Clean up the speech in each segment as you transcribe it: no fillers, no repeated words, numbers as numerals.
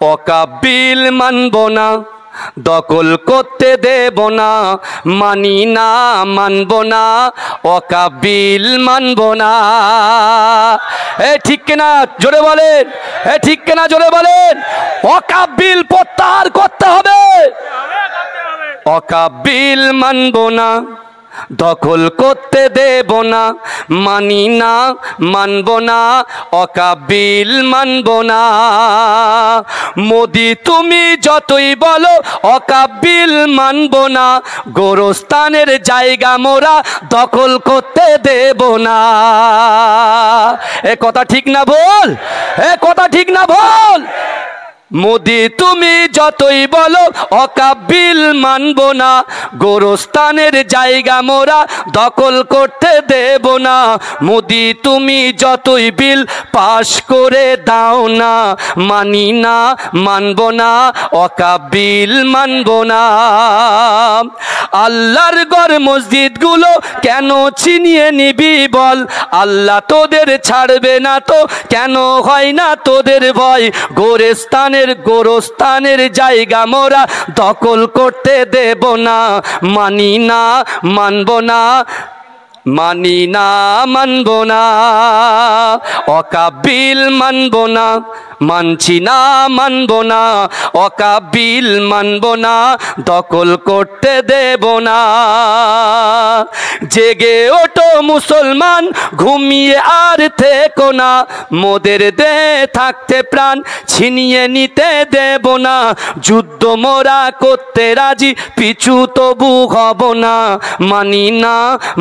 অকাবিল মানব না, দখল করতে দেব না, মানি না মানব না, অকাবিল মানব না। ঠিক কিনা জোরে বলেন, ঠিক কিনা জোরে বলেন। অকাবিল প্রত্যাহার করতে হবে, অকাবিল মানব না, দখল করতে দেব না, মানি না মানব না, অকাবিল মানব না। মোদি তুমি যতই বলো অকাবিল মানব না, গোরস্থানের জায়গা মোরা দখল করতে দেব না। এ কথা ঠিক না বল, এ কথা ঠিক না বল। মোদি তুমি যতই বলো অকাবিল মানব না, গোরস্থানের জায়গা মোরা দখল করতে দেব না। মোদি তুমি যতই বিল পাশ করে দাও না, মানি না মানব না, অকাবিল মানব না। আল্লাহর ঘর মসজিদগুলো কেন ছিনিয়ে নিবি বল, আল্লাহ তোদের ছাড়বে না তো কেন হয় না তোদের ভয়। গোরস্থানের জায়গা মোরা দখল করতে দেব না, মানি না মানব না, মানি না মানব না, অকাবিল মানব না, মানছি না মানব না, অকাবিল মানব না, দখল করতে দেব না। জেগে ওঠো মুসলমান, ঘুমিয়ে আর থেকো না, মোদের দে থাকতে প্রাণ ছিনিয়ে নিতে দেব না। যুদ্ধ মোরা করতে রাজি, পিছু তবু হব না, মানি না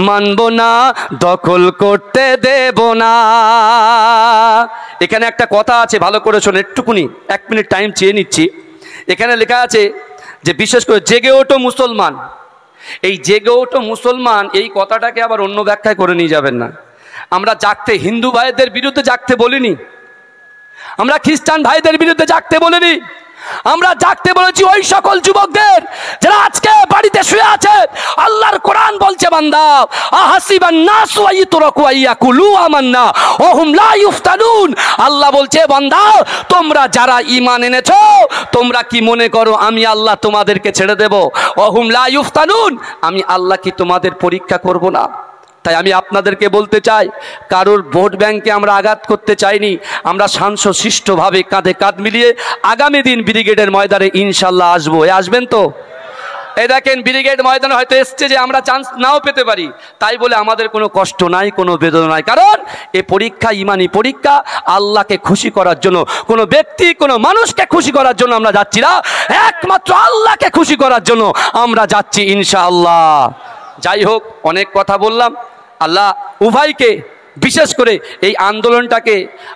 মানব না, দখল করতে দেব না। এখানে একটা কথা আছে, ভালো করে শোনো, একটুকুনি 1 মিনিট টাইম চেয়ে নিচ্ছি। এখানে লেখা আছে যে বিশেষ করে জেগে ওঠো মুসলমান। এই জেগে ওঠো মুসলমান এই কথাটাকে আবার অন্য ব্যাখ্যায় করে নিয়ে যাবেন না। আমরা জাগতে হিন্দু ভাইদের বিরুদ্ধে জাগতে বলিনি, আমরা খ্রিস্টান ভাইদের বিরুদ্ধে জাগতে বলিনি, আমরা জাগতে বলেছি ওই সকল যুবকদের যারা আজকে বাড়িতে শুয়ে আছে। আল্লাহর কোরআন বলছে বান্দা আহাসিবান নাসু আইতুরাকু আইয়াকুলু আমান্না ওয়া হুম লা ইফতানুন। আল্লাহ বলছে বান্দা তোমরা যারা ঈমান এনেছো তোমরা কি মনে করো আমি আল্লাহ তোমাদেরকে ছেড়ে দেব? ওয়া হুম লা ইফতানুন, আমি আল্লাহ কি তোমাদের পরীক্ষা করব না? তাই আমি আপনাদেরকে বলতে চাই, কারোর ভোট ব্যাংকে আমরা আঘাত করতে চাইনি। আমরা শান্তশিষ্টভাবে কাঁধে কাঁধ মিলিয়ে আগামী দিন ব্রিগেডের ময়দানে ইনশাল্লাহ আসবো। আসবেন তো? এই দেখেন ব্রিগেড ময়দানে হয়তো এসছে যে আমরা চান্স নাও পেতে পারি, তাই বলে আমাদের কোনো কষ্ট নাই, কোনো বেদনা নাই। কারণ এ পরীক্ষা ইমানি পরীক্ষা, আল্লাহকে খুশি করার জন্য, কোনো ব্যক্তি কোনো মানুষকে খুশি করার জন্য আমরা যাচ্ছি না, একমাত্র আল্লাহকে খুশি করার জন্য আমরা যাচ্ছি ইনশাআল্লাহ। যাই হোক, অনেক কথা বললাম। আল্লাহ উভয়কে, বিশেষ করে এই আন্দোলনটাকে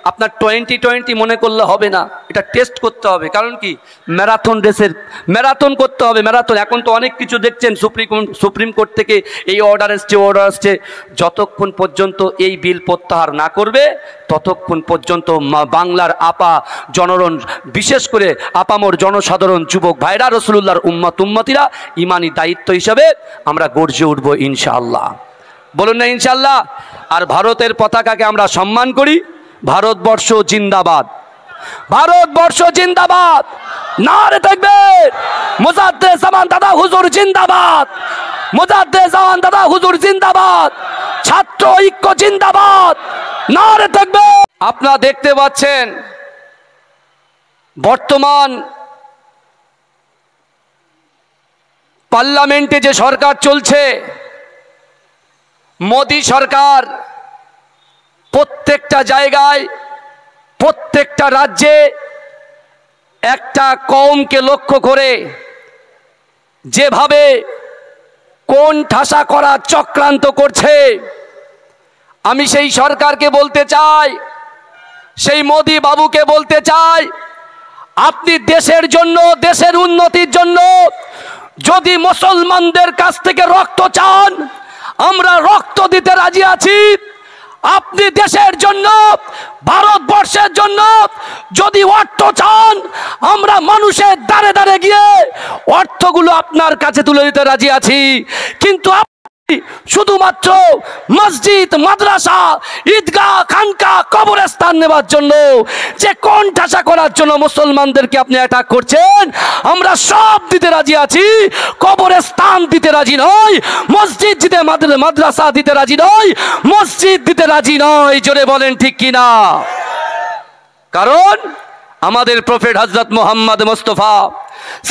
আপনার 2020 মনে করলে হবে না, এটা টেস্ট করতে হবে। কারণ কি, ম্যারাথন রেসের ম্যারাথন করতে হবে, ম্যারাথন। এখন তো অনেক কিছু দেখছেন, সুপ্রিম কোর্ট থেকে এই অর্ডার আসছে। যতক্ষণ পর্যন্ত এই বিল প্রত্যাহার না করবে ততক্ষণ পর্যন্ত বাংলার আপা জনগণ, বিশেষ করে আপামর জনসাধারণ, যুবক ভাইরা, রাসূলুল্লাহর উম্মতিরা ইমানি দায়িত্ব হিসাবে আমরা গর্জে উঠব ইনশাআল্লাহ। বলুন না ইনশাআল্লাহ। আর ভারতের পতাকাকে আমরা সম্মান করি। ভারতবর্ষ জিন্দাবাদ, ভারতবর্ষ জিন্দাবাদ, নারে তাকবীর। মুজাদ্দেদ জামান দাদা হুজুর জিন্দাবাদ, মুজাদ্দেদ জামান দাদা হুজুর জিন্দাবাদ, ছাত্র ঐক্য জিন্দাবাদ, নারে তাকবীর। আপনারা দেখতে পাচ্ছেন বর্তমান পার্লামেন্টে যে সরকার চলছে, মোদি সরকার প্রত্যেকটা জায়গায়, প্রত্যেকটা রাজ্যে একটা কওমকে লক্ষ্য করে যেভাবে কোন ঠাসা করার চক্রান্ত করছে, আমি সেই সরকারকে বলতে চাই, সেই মোদি বাবুকে বলতে চাই, আপনি দেশের জন্য, দেশের উন্নতির জন্য যদি মুসলমানদের কাছ থেকে রক্ত চান, আমরা রক্ত দিতে রাজি আছি। আপনি দেশের জন্য, ভারতবর্ষের জন্য যদি অর্থ চান, আমরা মানুষের দ্বারে দ্বারে গিয়ে অর্থগুলো আপনার কাছে তুলে দিতে রাজি আছি। কিন্তু শুধুমাত্র মসজিদ, মাদ্রাসা, ঈদগাহ, খানকা, কবরস্থান নেবার জন্য, যে কোন ঠাসা করার জন্য মুসলমানদেরকে আপনি অ্যাটাক করছেন, আমরা সব দিতে রাজি আছি, কবরস্থান দিতে রাজি নয়, মসজিদ দিতে, মাদ্রাসা দিতে রাজি নয়, মসজিদ দিতে রাজি নয়। জোরে বলেন ঠিক কিনা? কারণ আমাদের প্রফেট হযরত মুহাম্মদ মুস্তাফা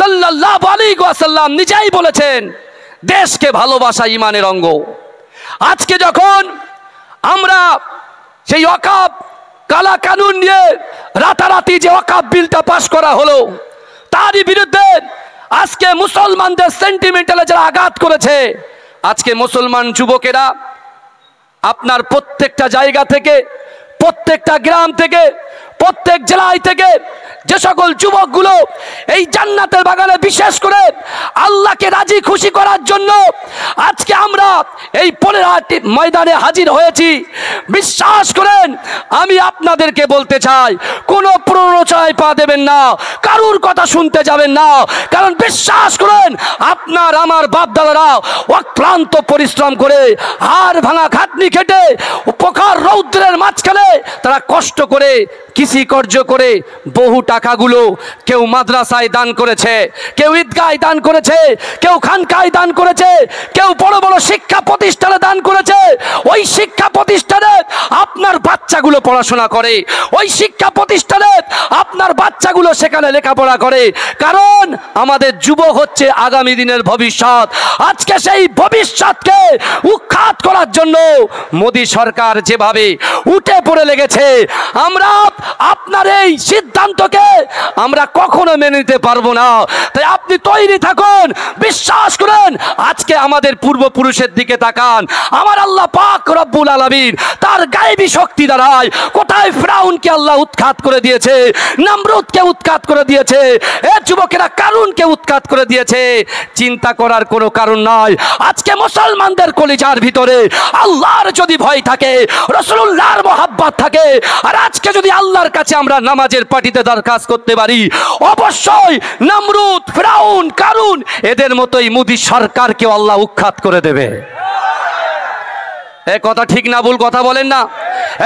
সাল্লাল্লাহু আলাইহি ওয়াসাল্লাম নিজেই বলেছেন, দেশকে ভালোবাসা ইমানের অঙ্গ। আজকে যখন আমরা সেই ওয়াকফ কালা কানুন নিয়ে রাতারাতি যে ওয়াকফ বিলটা পাশ করা হলো, তারই বিরুদ্ধে আজকে মুসলমানদের সেন্টিমেন্টালে যারা আঘাত করেছে, আজকে মুসলমান যুবকেরা আপনার প্রত্যেকটা জায়গা থেকে, প্রত্যেকটা গ্রাম থেকে, প্রত্যেক জেলায় থেকে যে সকল যুবকগুলো এই জান্নাতের বাগানে বিশেষ করে আল্লাহকে রাজি খুশি করার জন্য আজকে আমরা এই পনেরোটি ময়দানে হাজির হয়েছি, বিশ্বাস করেন আমি আপনাদেরকে বলতে চাই, কোনো প্ররোচনায় পা দেবেন না, কারুর কথা শুনতে যাবেন না। কারণ বিশ্বাস করেন আপনার আমার বাপদাদারা অক্লান্ত পরিশ্রম করে, হাড় ভাঙা খাটনি খেটে, প্রখর রৌদ্রের মাঝখানে তারা কষ্ট করে, কৃষি কার্য করে বহু টাকাগুলো কেউ মাদ্রাসায় দান করেছে, কেউ ঈদগায় দান করেছে, কেউ খানকায় দান করেছে, কেউ বড় বড় শিক্ষা প্রতিষ্ঠানে দান করেছে। ওই শিক্ষা প্রতিষ্ঠানে আপনার বাচ্চাগুলো পড়াশোনা করে, ওই শিক্ষা প্রতিষ্ঠানে আপনার বাচ্চাগুলো সেখানে লেখাপড়া করে। কারণ আমাদের যুবক হচ্ছে আগামী দিনের ভবিষ্যৎ। আজকে সেই ভবিষ্যৎকে উৎখাত করার জন্য মোদী সরকার যেভাবে উঠে পড়ে লেগেছে, আমরা আপনার এই সিদ্ধান্তকে আমরা কখনো মেনে নিতে পারবো না। তাই আপনি তৈরি থাকুন, বিশ্বাস করেন আজকে আমাদের পূর্বপুরুষের দিকে তাকান, আমার আল্লাহ পাক রব্বুল আলামিন তার গায়েবী শক্তি দ্বারাই কোথায় ফিরাউনকে আল্লাহ উৎখাত করে দিয়েছে, নমরুদকে উৎখাত করে দিয়েছে, এ যুবকেরা কারুনকে উৎখাত করে দিয়েছে। চিন্তা করার কোনো কারণ নাই। আজকে মুসলমানদের কলিজার ভিতরে আল্লাহর যদি ভয় থাকে, রাসূলুল্লাহর মহব্বত থাকে, আর আজকে যদি আল্লাহর কাছে আমরা নামাজের পার্টিতে দরখাস্ত করতে পারি, অবশ্যই নমরুদ, ফিরাউন, কারুন এদের মতোই মোদী সরকারকে আল্লাহ উৎখাত করে দেবে। এ কথা ঠিক না ভুল কথা বলেন না?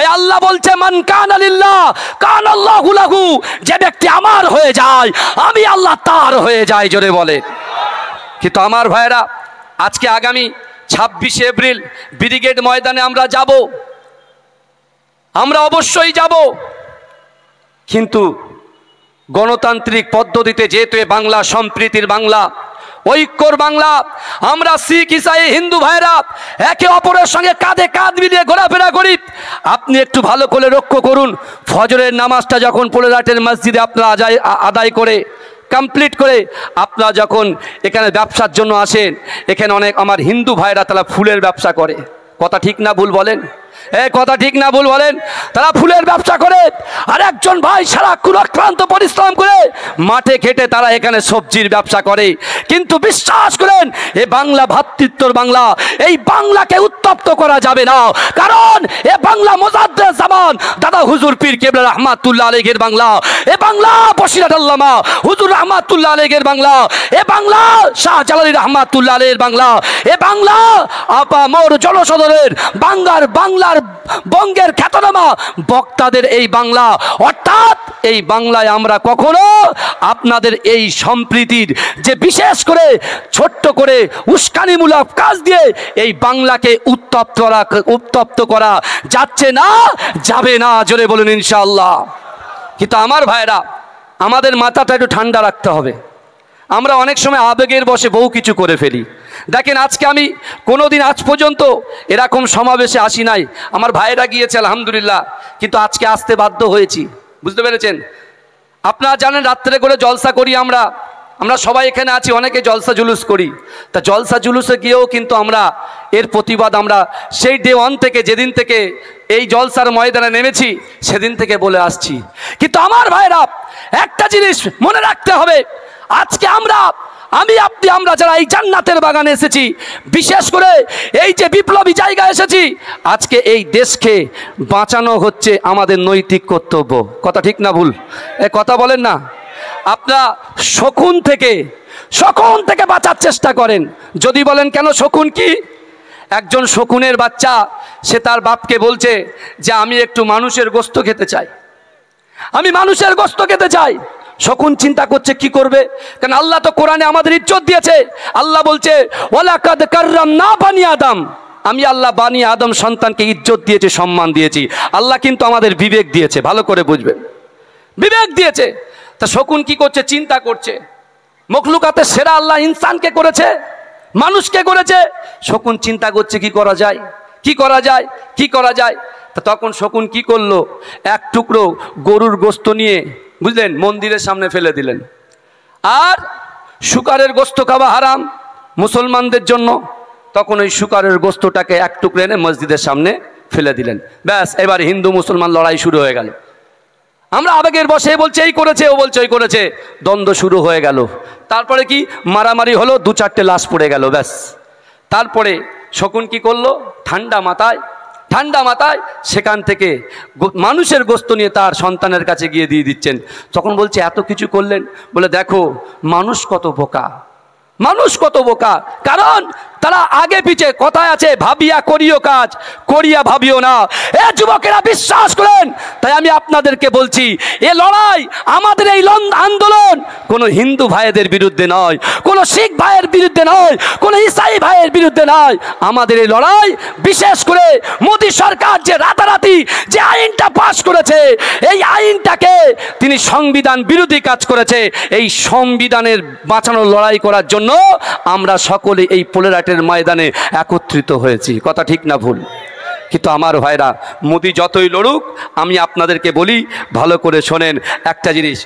এই আল্লাহ বলছে মান কানা লিল্লাহ কানাল্লাহু লাহু, যে ব্যক্তি আমার হয়ে যায় আমি আল্লাহ তার হয়ে যায়। জোরে বলে। কিন্তু আমার ভাইরা, আজকে আগামী 26শে এপ্রিল ব্রিগেড ময়দানে আমরা যাব, আমরা অবশ্যই যাব, কিন্তু গণতান্ত্রিক পদ্ধতিতে, যেহেতু বাংলা সম্প্রীতির বাংলা, ঐক্যর বাংলা, আমরা শিখ, ইসাই, হিন্দু ভাইরা একে অপরের সঙ্গে কাঁধে কাঁধ মিলিয়ে ঘোরাফেরা করি। আপনি একটু ভালো করে লক্ষ্য করুন, ফজরের নামাজটা যখন পোলেরাটের মসজিদে আপনারা আদায় করে কমপ্লিট করে আপনারা যখন এখানে ব্যবসার জন্য আসেন, এখানে অনেক আমার হিন্দু ভাইরা তারা ফুলের ব্যবসা করে। কথা ঠিক না ভুল বলেন? কথা ঠিক না ভুল বলেন? তারা ফুলের ব্যবসা করে, আর একজন ভাই সারাক্ষণ অক্লান্ত পরিশ্রম করে মাঠে খেটে তারা এখানে সবজির ব্যবসা করে। কিন্তু বিশ্বাস করেন এ বাংলা ভ্রাতৃত্বর বাংলা, এই বাংলাকে উত্তপ্ত করা যাবে না। কারণ এ বাংলা মুজাদ্দেদ জামান দাদা হুজুর পীর কেবলা রহমাতুল্লাহ আলাইহির বাংলা, এ বাংলা বশিরাত আল্লামা হুজুর রহমাতুল্লাহ আলাইহির বাংলা, এ বাংলা শাহ জালালী রহমাতুল্লাহ আলাইহির বাংলা, এ বাংলা আপা মোর জনসদরের বাংলার বঙ্গের খ্যাতনামা বক্তাদের এই বাংলা। অর্থাৎ এই বাংলায় আমরা কখনো আপনাদের এই সম্প্রীতির যে বিশেষ করে ছোট্ট করে উস্কানিমূলক কাজ দিয়ে এই বাংলাকে উত্তপ্ত করা যাচ্ছে না, যাবে না। জোরে বলুন ইনশাআল্লাহ। কিন্তু আমার ভাইরা, আমাদের মাথাটা একটু ঠান্ডা রাখতে হবে। আমরা অনেক সময় আবেগের বশে বহু কিছু করে ফেলি। দেখেন, আজকে আমি কোনোদিন আজ পর্যন্ত এরকম সমাবেশে আসি নাই। আমার ভাইরা গিয়েছে আলহামদুলিল্লাহ, কিন্তু আজকে আসতে বাধ্য হয়েছি। বুঝতে পেরেছেন? আপনারা জানেন রাত্রে করে জলসা করি আমরা সবাই এখানে আছি, অনেকে জলসা জুলুস করি। তা জলসা জুলুসে গিয়েও কিন্তু আমরা এর প্রতিবাদ আমরা সেই ডে 1 থেকে, যেদিন থেকে এই জলসার ময়দানে নেমেছি সেদিন থেকে বলে আসছি। কিন্তু আমার ভাইরা, একটা জিনিস মনে রাখতে হবে, আজকে আমরা যারা এই জান্নাতের বাগানে এসেছি, বিশেষ করে এই যে বিপ্লবী জায়গায় এসেছি, আজকে এই দেশকে বাঁচানো হচ্ছে আমাদের নৈতিক কর্তব্য। কথা ঠিক না ভুল? কথা বলেন না? আপনারা শকুন থেকে বাঁচার চেষ্টা করেন। যদি বলেন কেন শকুন কি, একজন শকুনের বাচ্চা সে তার বাপকে বলছে যে আমি একটু মানুষের গোশত খেতে চাই, আমি মানুষের গোশত খেতে চাই। শকুন চিন্তা করছে কি করবে, কারণ আল্লাহ তো কোরআনে আমাদের ইজ্জত দিয়েছে। আল্লাহ বলছে ওয়ালাকাদ কাররামনা বানি আদম, আমি আল্লাহ বানি আদম সন্তানকে ইজ্জত দিয়েছি, সম্মান দিয়েছি। আল্লাহ কিন্তু আমাদের বিবেক দিয়েছে, ভালো করে বুঝবেন, বিবেক দিয়েছে। তা শকুন কি করছে, চিন্তা করছে, মখলুকাতের সেরা আল্লাহ ইনসানকে করেছে, মানুষকে করেছে। শকুন চিন্তা করছে কি করা যায়, কি করা যায়, কি করা যায়। তা তখন শকুন কি করলো, এক টুকরো গরুর গোশত নিয়ে, বুঝলেন, মন্দিরের সামনে ফেলে দিলেন। আর শুকরের গোশত খাওয়া হারাম মুসলমানদের জন্য, তখন ওই শুকরের গোশতটাকে এক টুকরো এনে মসজিদের সামনে ফেলে দিলেন। ব্যাস, এবার হিন্দু মুসলমান লড়াই শুরু হয়ে গেল। আমরা আবেগের বসে বলছে এই করেছে, ও বলছে ওই করেছে, দ্বন্দ্ব শুরু হয়ে গেল। তারপরে কি মারামারি হলো, 2-4টে লাশ পড়ে গেল। ব্যাস, তারপরে শকুন কি করলো, ঠান্ডা মাথায় সেখান থেকে মানুষের গোশত নিয়ে তার সন্তানের কাছে গিয়ে দিয়ে দিচ্ছেন। তখন বলছে এত কিছু করলেন, বলে দেখো মানুষ কত বোকা, মানুষ কত বোকা। কারণ তারা আগে পিছে, কথায় আছে ভাবিয়া করিও কাজ, করিয়া ভাবিও না। এ যুবকেরা বিশ্বাস করেন, তাই আমি আপনাদেরকে বলছি, এ লড়াই, আমাদের এই আন্দোলন কোনো হিন্দু ভাইদের বিরুদ্ধে নয়, কোনো শিখ ভাইয়ের বিরুদ্ধে নয়, কোনো ইসাই ভাইয়ের বিরুদ্ধে নয়। আমাদের এই লড়াই বিশেষ করে মোদী সরকার যে রাতারাতি যে আইনটা পাশ করেছে, এই আইনটাকে তিনি সংবিধান বিরোধী কাজ করেছে। এই সংবিধানের বাঁচানোর লড়াই করার জন্য আমরা সকলে এই পোলেরাটের ময়দানে একত্রিত হয়েছি। কথা ঠিক না ভুল? কিন্তু আমার ভাইরা, মোদি যতই লড়ুক, আমি আপনাদেরকে বলি ভালো করে শোনেন একটা জিনিস,